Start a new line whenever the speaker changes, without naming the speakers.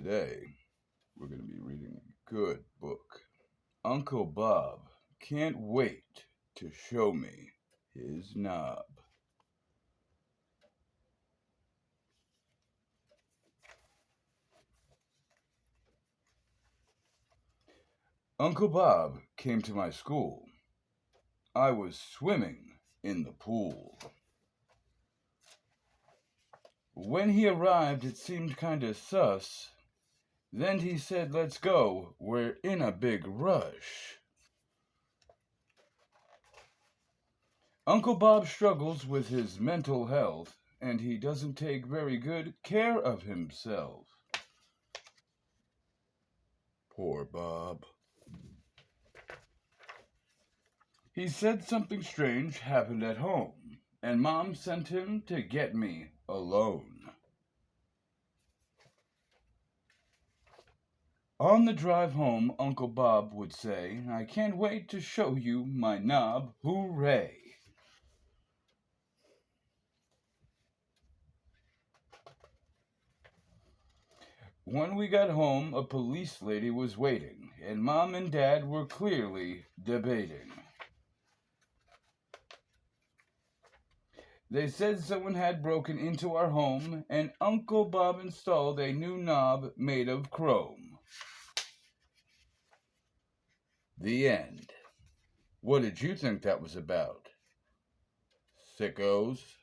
Today, we're going to be reading a good book. Uncle Bob can't wait to show me his knob. Uncle Bob came to my school. I was swimming in the pool. When he arrived, it seemed kinda sus. Then he said, "Let's go, we're in a big rush." Uncle Bob struggles with his mental health, and he doesn't take very good care of himself. Poor Bob. He said something strange happened at home, and Mom sent him to get me alone. On the drive home, Uncle Bob would say, "I can't wait to show you my knob, hooray." When we got home, a police lady was waiting, and Mom and Dad were clearly debating. They said someone had broken into our home, and Uncle Bob installed a new knob made of chrome. The end. What did you think that was about? Sickos?